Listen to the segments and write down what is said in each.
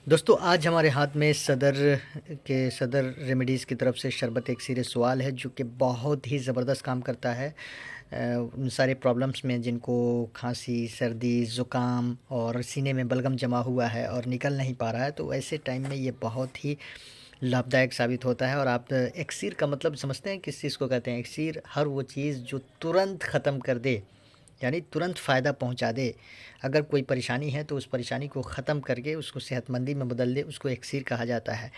दोस्तों आज हमारे हाथ में सदर रेमेडीज़ की तरफ से शरबत एक सीरियस सवाल है जो कि बहुत ही ज़बरदस्त काम करता है उन सारे प्रॉब्लम्स में जिनको खांसी, सर्दी, ज़ुकाम और सीने में बलगम जमा हुआ है और निकल नहीं पा रहा है, तो ऐसे टाइम में ये बहुत ही लाभदायक साबित होता है। और आप एक्सीर का मतलब समझते हैं किस चीज़ को कहते हैं? एक्सीर हर वो चीज़ जो तुरंत ख़त्म कर दे, यानी तुरंत फ़ायदा पहुंचा दे। अगर कोई परेशानी है तो उस परेशानी को ख़त्म करके उसको सेहतमंदी में बदल दे, उसको एक्सीर कहा जाता है।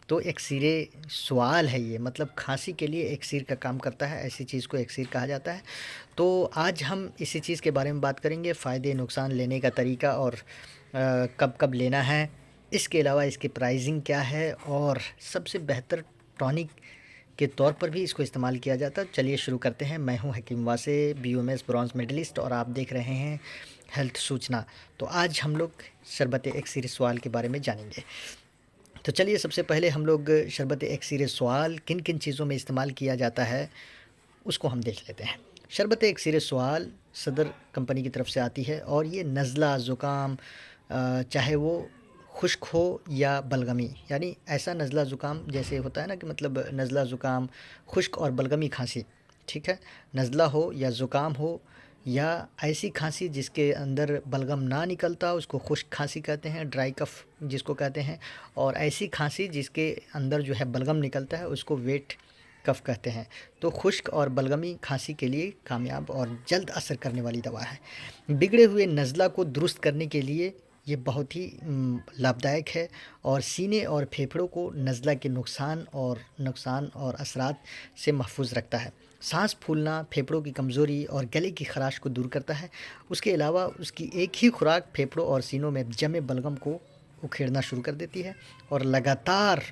तो एक्सीरे सवाल है ये, मतलब खांसी के लिए एक्सीर का काम करता है, ऐसी चीज़ को एक्सीर कहा जाता है। तो आज हम इसी चीज़ के बारे में बात करेंगे, फ़ायदे नुकसान, लेने का तरीका और कब कब लेना है। इसके अलावा इसकी प्राइसिंग क्या है और सबसे बेहतर टॉनिक के तौर पर भी इसको इस्तेमाल किया जाता है। चलिए शुरू करते हैं। मैं हूं हकीम वासे, BOMS ब्रॉन्ज मेडलिस्ट, और आप देख रहे हैं हेल्थ सूचना। तो आज हम लोग शरबत एक्सीर सवाल के बारे में जानेंगे। तो चलिए सबसे पहले हम लोग शरबत एक्सीर सवाल किन किन चीज़ों में इस्तेमाल किया जाता है उसको हम देख लेते हैं। शरबत एक्सीर सवाल सदर कंपनी की तरफ से आती है और ये नज़ला, ज़ुकाम, चाहे वो खुश्क हो या बलगमी, यानी ऐसा नज़ला ज़ुकाम जैसे होता है ना कि मतलब नज़ला ज़ुकाम, खुश्क और बलगमी खांसी, ठीक है। नज़ला हो या ज़ुकाम हो या ऐसी खांसी जिसके अंदर बलगम ना निकलता, उसको खुश्क खांसी कहते हैं, ड्राई कफ़ जिसको कहते हैं। और ऐसी खांसी जिसके अंदर जो है बलगम निकलता है उसको वेट कफ़ कहते हैं। तो खुश्क और बलगमी खांसी के लिए कामयाब और जल्द असर करने वाली दवा है। बिगड़े हुए नज़ला को दुरुस्त करने के लिए ये बहुत ही लाभदायक है और सीने और फेफड़ों को नज़ला के नुकसान और असरात से महफूज रखता है। सांस फूलना, फेफड़ों की कमज़ोरी और गले की खराश को दूर करता है। उसके अलावा उसकी एक ही खुराक फेफड़ों और सीनों में जमे बलगम को उखेड़ना शुरू कर देती है और लगातार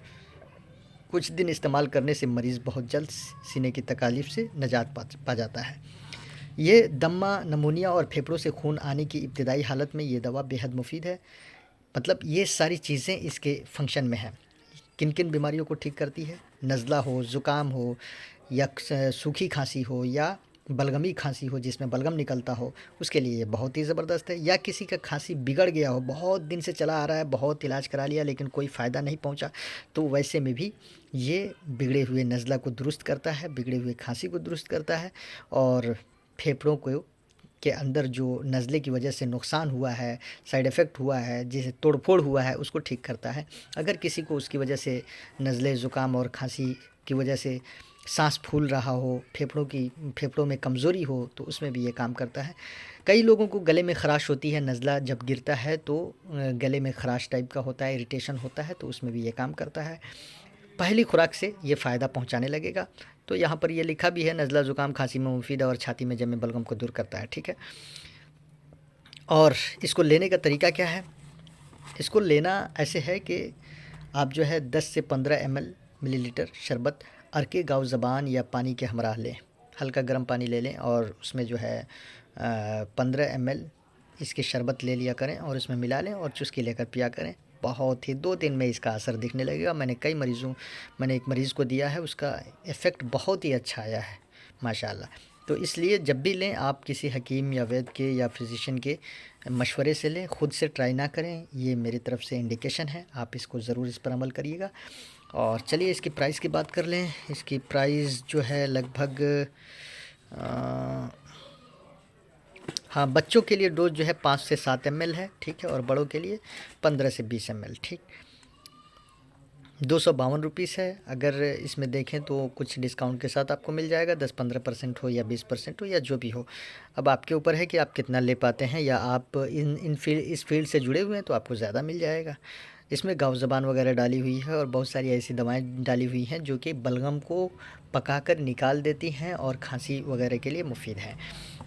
कुछ दिन इस्तेमाल करने से मरीज़ बहुत जल्द सीने की तकलीफ़ से निजात पा जाता है। ये दमा, नमूनिया और फेफड़ों से खून आने की इब्तदाई हालत में ये दवा बेहद मुफीद है। मतलब ये सारी चीज़ें इसके फंक्शन में हैं। किन किन बीमारियों को ठीक करती है? नज़ला हो, ज़ुकाम हो या सूखी खांसी हो या बलगमी खांसी हो जिसमें बलगम निकलता हो, उसके लिए ये बहुत ही ज़बरदस्त है। या किसी का खांसी बिगड़ गया हो, बहुत दिन से चला आ रहा है, बहुत इलाज करा लिया लेकिन कोई फ़ायदा नहीं पहुंचा, तो वैसे में भी ये बिगड़े हुए नज़ला को दुरुस्त करता है, बिगड़े हुए खांसी को दुरुस्त करता है और फेफड़ों को के अंदर जो नज़ले की वजह से नुकसान हुआ है, साइड इफ़ेक्ट हुआ है, जिसे तोड़-फोड़ हुआ है, उसको ठीक करता है। अगर किसी को उसकी वजह से नज़ले, ज़ुकाम और खांसी की वजह से सांस फूल रहा हो, फेफड़ों में कमज़ोरी हो, तो उसमें भी ये काम करता है। कई लोगों को गले में ख़राश होती है, नज़ला जब गिरता है तो गले में ख़राश टाइप का होता है, इरिटेशन होता है, तो उसमें भी ये काम करता है। पहली खुराक से ये फ़ायदा पहुंचाने लगेगा। तो यहाँ पर ये लिखा भी है, नज़ला, ज़ुकाम, खांसी में मुफीद है और छाती में जमे बलगम को दूर करता है, ठीक है। और इसको लेने का तरीका क्या है? इसको लेना ऐसे है कि आप जो है 10 से 15 मिलीलीटर शरबत अरके गाँव ज़बान या पानी के हमरा लें। हल्का गर्म पानी ले लें और उसमें जो है 15 ml इसकी शरबत ले लिया करें और उसमें मिला लें और चुस्की लेकर पिया करें। बहुत ही 2 दिन में इसका असर दिखने लगेगा। मैंने एक मरीज़ को दिया है, उसका इफ़ेक्ट बहुत ही अच्छा आया है माशाल्लाह। तो इसलिए जब भी लें आप किसी हकीम या वैद्य के या फिजिशियन के मशवरे से लें, ख़ुद से ट्राई ना करें। ये मेरी तरफ से इंडिकेशन है, आप इसको ज़रूर इस पर अमल करिएगा। और चलिए इसकी प्राइस की बात कर लें। इसकी प्राइस जो है लगभग हाँ, बच्चों के लिए डोज जो है 5 से 7 ml है, ठीक है, और बड़ों के लिए 15 से 20 ml, ठीक। 252 रुपीज़ है। अगर इसमें देखें तो कुछ डिस्काउंट के साथ आपको मिल जाएगा, 10-15% हो या 20% हो या जो भी हो। अब आपके ऊपर है कि आप कितना ले पाते हैं, या आप इस फील्ड से जुड़े हुए हैं तो आपको ज़्यादा मिल जाएगा। इसमें गाँव ज़बान वगैरह डाली हुई है और बहुत सारी ऐसी दवाएं डाली हुई हैं जो कि बलगम को पकाकर निकाल देती हैं और खांसी वगैरह के लिए मुफीद हैं।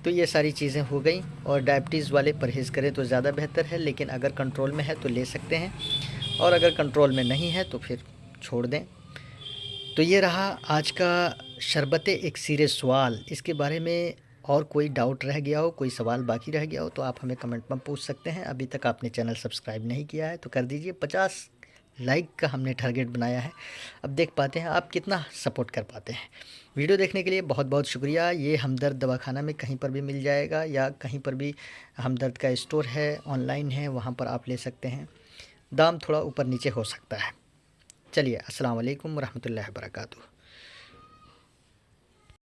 तो ये सारी चीज़ें हो गई। और डायबिटीज़ वाले परहेज़ करें तो ज़्यादा बेहतर है, लेकिन अगर कंट्रोल में है तो ले सकते हैं और अगर कंट्रोल में नहीं है तो फिर छोड़ दें। तो ये रहा आज का शरबत एक्सीर सवाल। इसके बारे में और कोई डाउट रह गया हो, कोई सवाल बाकी रह गया हो तो आप हमें कमेंट में पूछ सकते हैं। अभी तक आपने चैनल सब्सक्राइब नहीं किया है तो कर दीजिए। 50 लाइक का हमने टारगेट बनाया है, अब देख पाते हैं आप कितना सपोर्ट कर पाते हैं। वीडियो देखने के लिए बहुत बहुत शुक्रिया। ये हमदर्द दवाखाना में कहीं पर भी मिल जाएगा, या कहीं पर भी हमदर्द का स्टोर है, ऑनलाइन है, वहाँ पर आप ले सकते हैं। دام تھوڑا اوپر نیچے ہو سکتا ہے۔ چلیے، السلام علیکم ورحمۃ اللہ وبرکاتہ۔